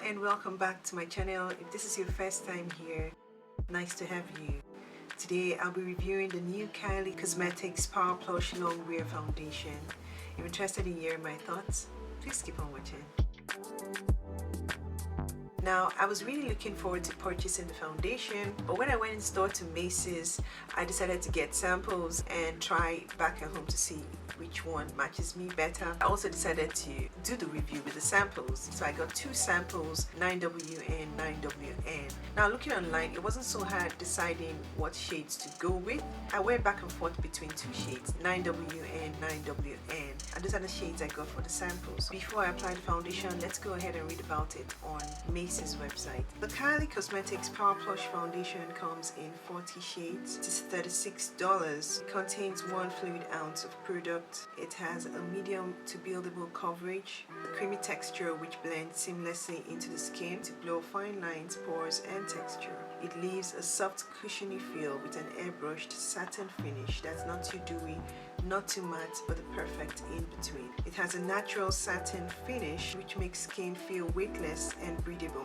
and welcome back to my channel. If this is your first time here, nice to have you. Today I'll be reviewing the new Kylie Cosmetics Power Plush Longwear Foundation. If you're interested in hearing my thoughts, please keep on watching. Now, I was really looking forward to purchasing the foundation, but when I went in store to Macy's, I decided to get samples and try back at home to see which one matches me better. I also decided to do the review with the samples. So I got two samples, 9W and 9WN. Now looking online, it wasn't so hard deciding what shades to go with. I went back and forth between two shades, 9W and 9WN. And those are the shades I got for the samples. Before I apply the foundation, let's go ahead and read about it on Macy's website. The Kylie Cosmetics Power Plush Foundation comes in 40 shades. It is $36. It contains 1 fluid ounce of product. It has a medium to buildable coverage, a creamy texture which blends seamlessly into the skin to blow fine lines, pores and texture. It leaves a soft cushiony feel with an airbrushed satin finish that's not too dewy, not too matte, but the perfect in between. It has a natural satin finish which makes skin feel weightless and breathable.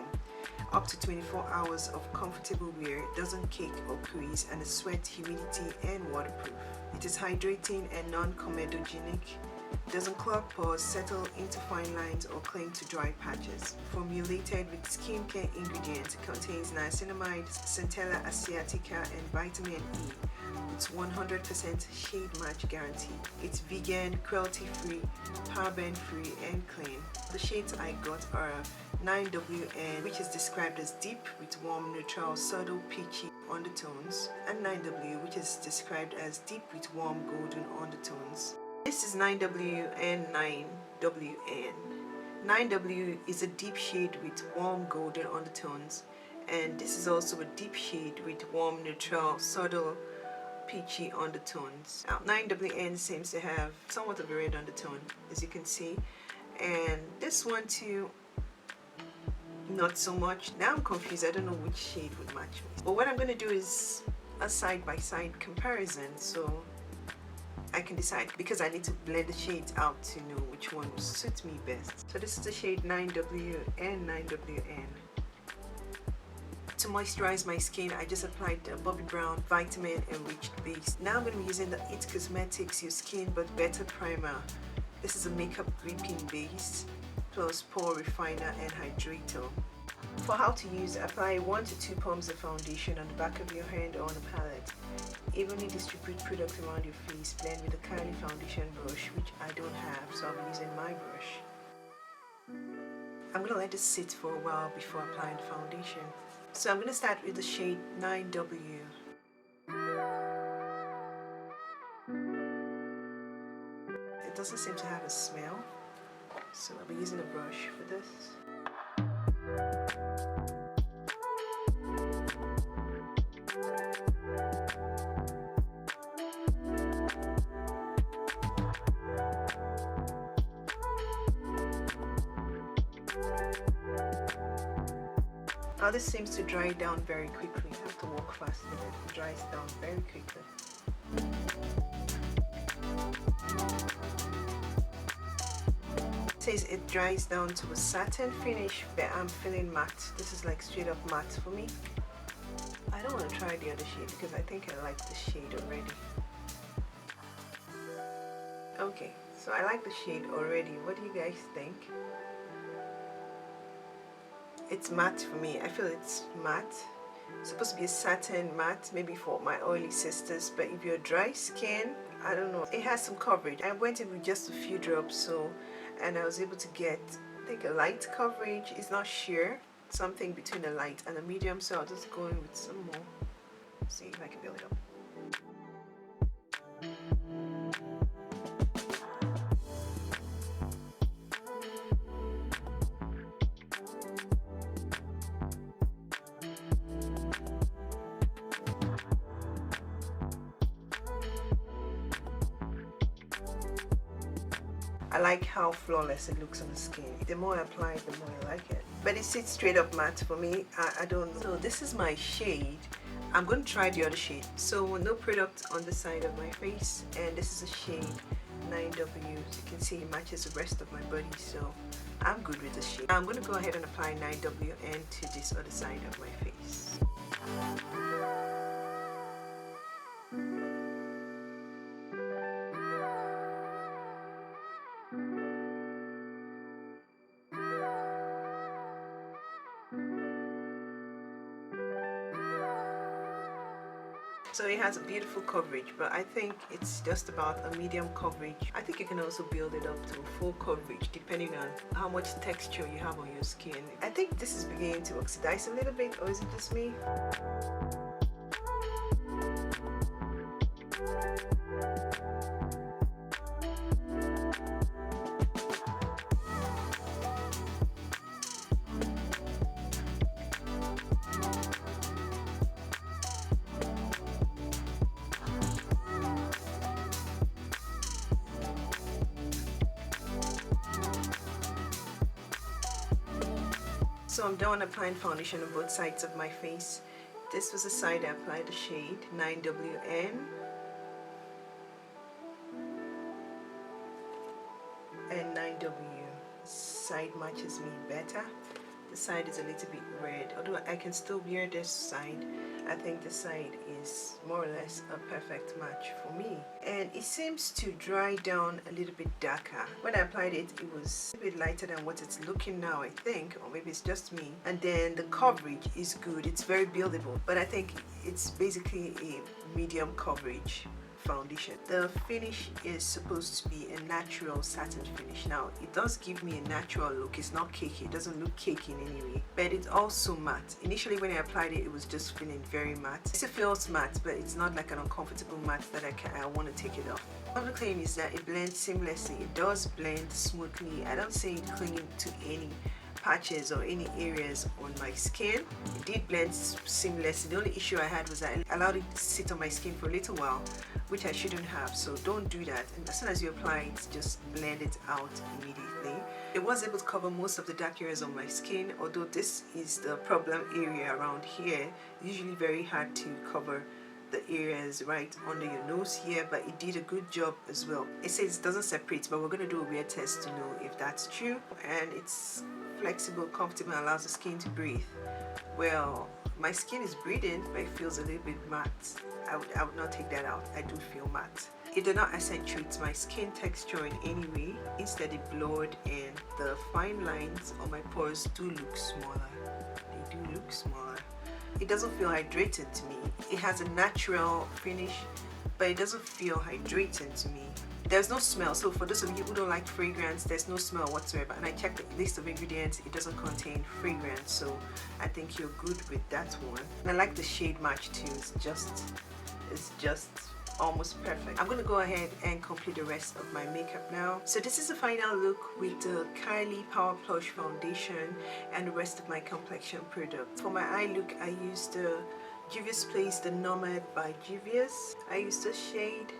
Up to 24 hours of comfortable wear, doesn't cake or crease, and is sweat, humidity and waterproof. It is hydrating and non-comedogenic. Doesn't clog pores, settle into fine lines or cling to dry patches. Formulated with skincare ingredients, it contains niacinamide, centella asiatica and vitamin E. It's 100% shade match guarantee. It's vegan, cruelty-free, paraben-free and clean. The shades I got are 9WN, which is described as deep with warm, neutral, subtle, peachy undertones, and 9W, which is described as deep with warm, golden undertones. This is 9W and 9WN. 9W is a deep shade with warm, golden undertones, and this is also a deep shade with warm, neutral, subtle, peachy undertones. Now, 9WN seems to have somewhat of a red undertone, as you can see, and this one too, not so much. Now I'm confused. I don't know which shade would match me. But what I'm going to do is a side-by-side comparison so I can decide, because I need to blend the shades out to know which one will suit me best. So this is the shade 9W and 9WN. To moisturize my skin, I just applied the Bobbi Brown Vitamin Enriched Base. Now I'm going to be using the It Cosmetics Your Skin But Better Primer. This is a makeup gripping base plus pore refiner and hydrator. For how to use, apply 1 to 2 pumps of foundation on the back of your hand or on a palette. Evenly distribute product around your face. Blend with the Kylie foundation brush, which I don't have, so I'll be using my brush. I'm going to let this sit for a while before applying the foundation. So I'm going to start with the shade 9W. It doesn't seem to have a smell, so I'll be using a brush for this. Now this seems to dry down very quickly. I have to walk fast with it. It dries down very quickly. It says it dries down to a satin finish, but I'm feeling matte. This is like straight up matte for me. I don't want to try the other shade because I think I like the shade already. Okay, so I like the shade already. What do you guys think? It's matte for me. I feel it's matte. It's supposed to be a satin matte, maybe for my oily sisters, but if you're dry skin, I don't know. It has some coverage. I went in with just a few drops, and I was able to get, I think, a light coverage. It's not sheer, something between a light and a medium, so I'll just go in with some more. See if I can build it up. I like how flawless it looks on the skin. The more I apply it, the more I like it. But it sits straight up matte for me. I don't know. So this is my shade. I'm going to try the other shade. So no product on the side of my face, and this is a shade 9W. As you can see, it matches the rest of my body, so I'm good with this shade. I'm going to go ahead and apply 9W and to this other side of my face. So it has a beautiful coverage, but I think it's just about a medium coverage. I think you can also build it up to full coverage depending on how much texture you have on your skin. I think this is beginning to oxidize a little bit, or is it just me? So I'm done applying foundation on both sides of my face. This was the side I applied the shade 9WN. And 9W. Side matches me better. The side is a little bit red. Although I can still wear this side, I think the side is more or less a perfect match for me. And it seems to dry down a little bit darker. When I applied it, it was a bit lighter than what it's looking now, I think, or maybe it's just me. And then the coverage is good. It's very buildable, but I think it's basically a medium coverage foundation. The finish is supposed to be a natural satin finish. Now it does give me a natural look. It's not cakey. It doesn't look cakey in any way, but it's also matte. Initially when I applied it, it was just feeling very matte. It still feels matte, but it's not like an uncomfortable matte that I want to take it off. Another claim is that it blends seamlessly. It does blend smoothly. I don't see it clinging to any patches or any areas on my skin. It did blend seamlessly. The only issue I had was that I allowed it to sit on my skin for a little while, which I shouldn't have, so don't do that. And as soon as you apply it, just blend it out immediately. It was able to cover most of the dark areas on my skin, although this is the problem area around here. It's usually very hard to cover the areas right under your nose here, but it did a good job as well. It says it doesn't separate, but we're going to do a wear test to know if that's true. And it's flexible, comfortable, and allows the skin to breathe. Well, my skin is breathing, but it feels a little bit matte. I would not take that out. I do feel matte. It did not accentuate my skin texture in any way. Instead, it blurred, and the fine lines on my pores do look smaller. They do look smaller. It doesn't feel hydrated to me. It has a natural finish, but it doesn't feel hydrating to me. There's no smell, so for those of you who don't like fragrance, there's no smell whatsoever. And I checked the list of ingredients, it doesn't contain fragrance, so I think you're good with that one. And I like the shade match too. It's just almost perfect. I'm gonna go ahead and complete the rest of my makeup now. So this is the final look with the Kylie Power Plush foundation and the rest of my complexion products. For my eye look, I used the Juvia's Place, the Nomad by Juvia's. I used the shade,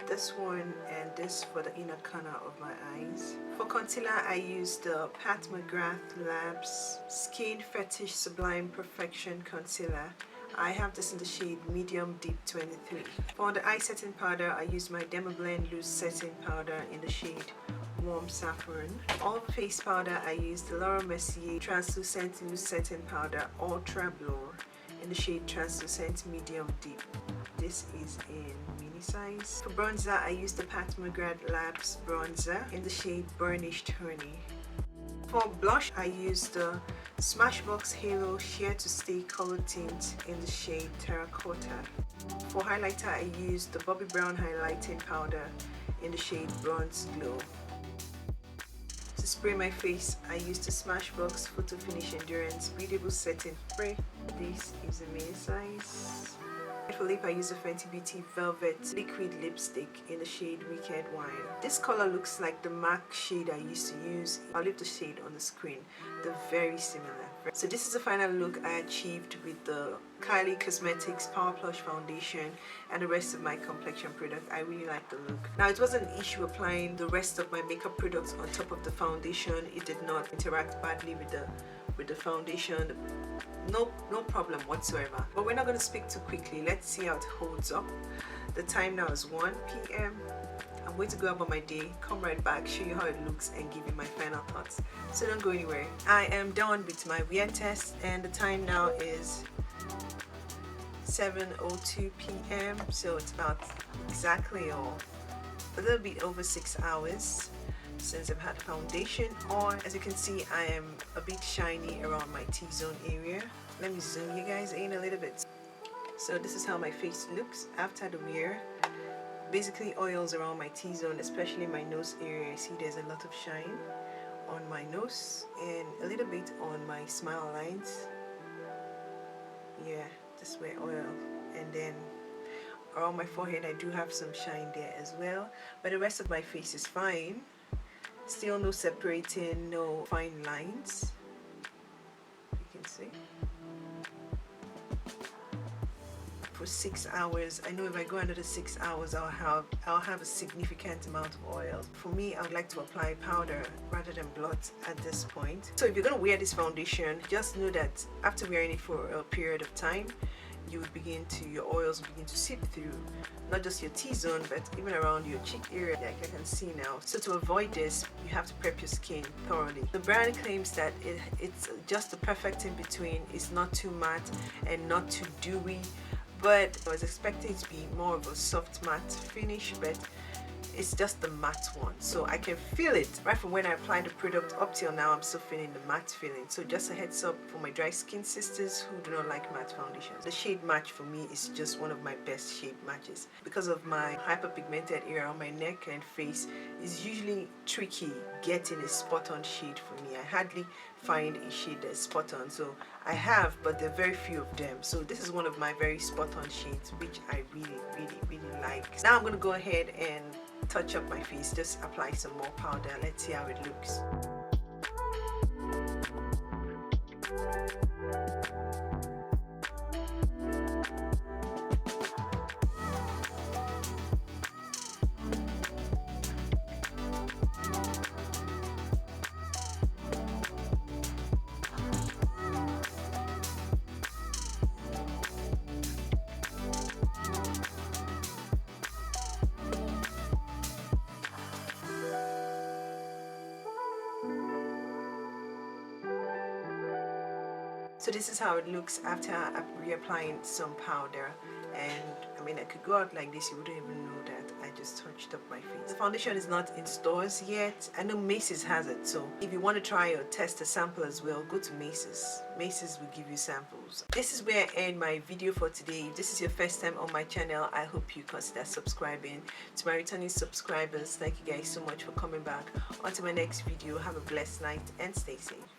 this one, and this for the inner corner of my eyes. For concealer, I used the Pat McGrath Labs Skin Fetish Sublime Perfection Concealer. I have this in the shade Medium Deep 23. For the eye setting powder, I used my Dermablend Loose Setting Powder in the shade Warm Saffron. All face powder, I used the Mercier Translucent Loose Setting Powder Ultra Blur in the shade Translucent Medium Deep. This is in mini size. For bronzer, I used the Pat McGrath Labs Bronzer in the shade Burnished Honey. For blush, I used the Smashbox Halo Sheer to Stay Color Tint in the shade Terracotta. For highlighter, I used the Bobbi Brown Highlighting Powder in the shade Bronze Glow. To spray my face, I used the Smashbox Photo Finish Endurance Breathable Setting Spray. This is a mini size. For lip, I use the Fenty Beauty Velvet Liquid Lipstick in the shade Wicked Whine. This color looks like the MAC shade I used to use. I'll leave the shade on the screen. They're very similar. So this is the final look I achieved with the Kylie Cosmetics Power Plush Foundation and the rest of my complexion product. I really like the look. Now, it wasn't an issue applying the rest of my makeup products on top of the foundation. It did not interact badly with the foundation. No problem whatsoever. But we're not going to speak too quickly. Let's see how it holds up. The time now is 1 p.m. I'm I'm going to go about my day, come right back, show you how it looks, and give you my final thoughts. So don't go anywhere. I am done with my wear test, and the time now is 7:02 p.m. so it's about exactly or a little bit over 6 hours since I've had the foundation on. As you can see, I am a bit shiny around my T-zone area. Let me zoom you guys in a little bit. So this is how my face looks after the wear. Basically oils around my T-zone, especially my nose area. I see there's a lot of shine on my nose and a little bit on my smile lines. Yeah, this way oil, and then around my forehead I do have some shine there as well, but the rest of my face is fine. Still no separating, no fine lines, you can see. For 6 hours, I know if I go another 6 hours I'll have a significant amount of oil. For me, I would like to apply powder rather than blot at this point. So if you're going to wear this foundation, just know that after wearing it for a period of time, you will your oils will begin to seep through, not just your T-zone but even around your cheek area, like I can see now. So to avoid this, you have to prep your skin thoroughly. The brand claims that it's just the perfect in between. It's not too matte and not too dewy, but I was expecting it to be more of a soft matte finish, but it's just the matte one. So I can feel it right from when I applied the product up till now. I'm still feeling the matte feeling. So just a heads up for my dry skin sisters who do not like matte foundations. The shade match for me is just one of my best shade matches. Because of my hyperpigmented area on my neck and face, it's usually tricky getting a spot on shade for me. I hardly find a shade that's spot on. So I have, but there are very few of them. So this is one of my very spot on shades, which I really like. Now I'm going to go ahead and touch up my face, just apply some more powder. Let's see how it looks. So this is how it looks after reapplying some powder, and I mean I could go out like this, you wouldn't even know that I just touched up my face. The foundation is not in stores yet. I know Macy's has it, so if you want to try or test a sample as well, go to Macy's. Macy's will give you samples. This is where I end my video for today. If this is your first time on my channel, I hope you consider subscribing. To my returning subscribers, thank you guys so much for coming back. Until my next video, have a blessed night and stay safe.